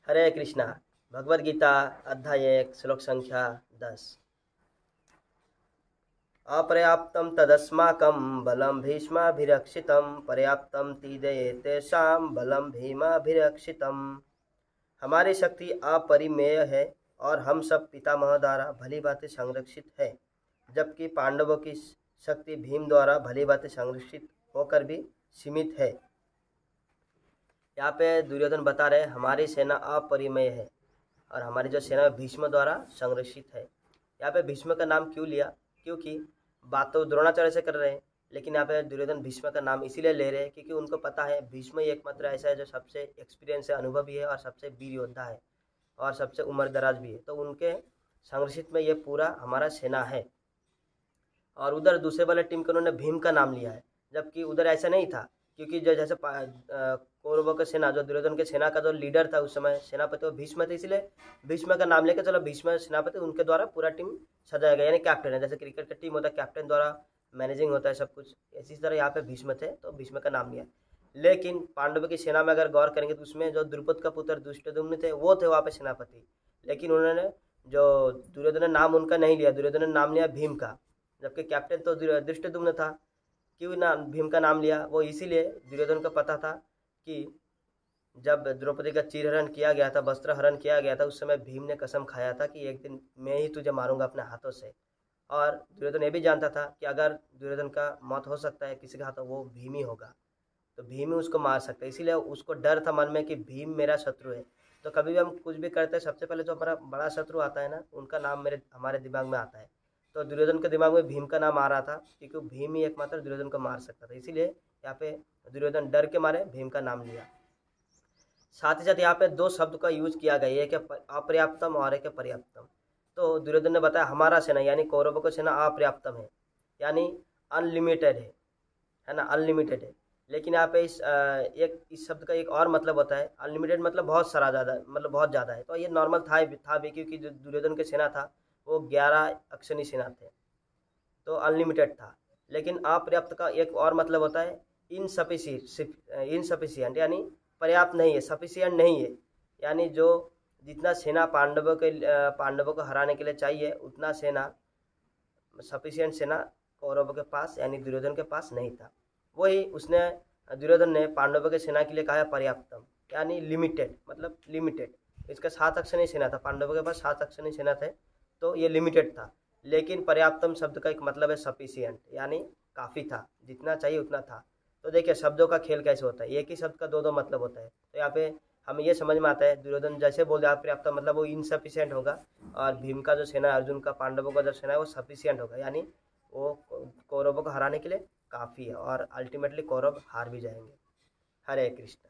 हरे कृष्णा। भगवद गीता अध्याय 1 श्लोक संख्या 10। अपर्याप्तं तदस्माकं बलं भीष्माभिरक्षितं पर्याप्तं तीदयेतेषां बलं भीमाभिरक्षितं। हमारी शक्ति अपरिमेय है और हम सब पितामह द्वारा भली भांति संरक्षित है, जबकि पांडवों की शक्ति भीम द्वारा भली भांति संरक्षित होकर भी सीमित है। यहाँ पे दुर्योधन बता रहे हमारी सेना अपरिमेय है और हमारी जो सेना भीष्म द्वारा संरक्षित है। यहाँ पे भीष्म का नाम क्यों लिया? क्योंकि बात तो द्रोणाचार्य से कर रहे हैं, लेकिन यहाँ पे दुर्योधन भीष्म का नाम इसीलिए ले रहे हैं क्योंकि उनको पता है भीष्म ही एकमात्र ऐसा है जो सबसे एक्सपीरियंस है, अनुभवी है और सबसे वीर योद्धा है और सबसे उम्र दराज भी है। तो उनके संरक्षित में ये पूरा हमारा सेना है। और उधर दूसरे वाले टीम के उन्होंने भीम का नाम लिया है, जबकि उधर ऐसा नहीं था, क्योंकि जो जैसे कौरवों के सेना जो दुर्योधन के सेना का जो लीडर था उस समय सेनापति वो भीष्म थे, इसलिए भीष्म का नाम लेकर चलो भीष्म सेनापति उनके द्वारा पूरा टीम सजाया गया, यानी कैप्टन है। जैसे क्रिकेट का टीम होता है, कैप्टन द्वारा मैनेजिंग होता है सब कुछ, इसी तरह यहाँ पे भीष्म थे तो भीष्म का नाम लिया। लेकिन पांडवों की सेना में अगर गौर करेंगे तो उसमें जो द्रुपद का पुत्र दुष्टद्युम्न थे वो थे वहाँ पे सेनापति, लेकिन उन्होंने जो दुर्योधन ने नाम उनका नहीं लिया, दुर्योधन ने नाम लिया भीम का, जबकि कैप्टन तो दुष्टद्युम्न था। क्यों ना भीम का नाम लिया? वो इसीलिए दुर्योधन को पता था कि जब द्रौपदी का चीरहरण किया गया था, वस्त्र हरण किया गया था, उस समय भीम ने कसम खाया था कि एक दिन मैं ही तुझे मारूंगा अपने हाथों से। और दुर्योधन ये भी जानता था कि अगर दुर्योधन का मौत हो सकता है किसी के हाथों, वो भीम ही होगा, तो भीम ही उसको मार सकता है। इसीलिए उसको डर था मन में कि भीम मेरा शत्रु है। तो कभी भी हम कुछ भी करते हैं सबसे पहले जो हमारा बड़ा शत्रु आता है ना, उनका नाम हमारे दिमाग में आता है। तो दुर्योधन के दिमाग में भीम का नाम आ रहा था क्योंकि भीम ही एकमात्र दुर्योधन को मार सकता था, इसीलिए यहाँ पे दुर्योधन डर के मारे भीम का नाम लिया। साथ ही साथ यहाँ पे दो शब्द का यूज किया गया, एक है अपर्याप्तम और एक है पर्याप्तम। तो दुर्योधन ने बताया हमारा सेना यानी कौरवों का सेना अपर्याप्तम है, यानी अनलिमिटेड है ना, अनलिमिटेड है। लेकिन यहाँ पे इस शब्द का एक और मतलब होता है, अनलिमिटेड मतलब बहुत सारा ज़्यादा, मतलब बहुत ज़्यादा है। तो ये नॉर्मल था भी क्योंकि जो दुर्योधन के सेना था वो 11 अक्षनी सेना थे, तो अनलिमिटेड था। लेकिन अपर्याप्त का एक और मतलब होता है इनसफिशिएंट, यानी पर्याप्त नहीं है, सफिशिएंट नहीं है, यानी जो जितना सेना पांडवों को हराने के लिए चाहिए उतना सेना, सफिशिएंट सेना कौरवों के पास यानी दुर्योधन के पास नहीं था। वही दुर्योधन ने पांडवों के सेना के लिए कहा है पर्याप्तम, यानी लिमिटेड, मतलब लिमिटेड। इसका 7 अक्षनी सेना था, पांडवों के पास 7 अक्षनी सेना थे, तो ये लिमिटेड था। लेकिन पर्याप्तम शब्द का एक मतलब है सफिशिएंट, यानी काफ़ी था, जितना चाहिए उतना था। तो देखिए शब्दों का खेल कैसे होता है, एक ही शब्द का दो मतलब होता है। तो यहाँ पे हमें ये समझ में आता है दुर्योधन जैसे बोल दिया पर्याप्त मतलब वो इनसफिशिएंट होगा, और भीम का जो सेना है, अर्जुन का, पांडवों का जो सेना है वो सफिशिएंट होगा, यानी वो कौरवों को हराने के लिए काफ़ी है और अल्टीमेटली कौरव हार भी जाएंगे। हरे कृष्ण।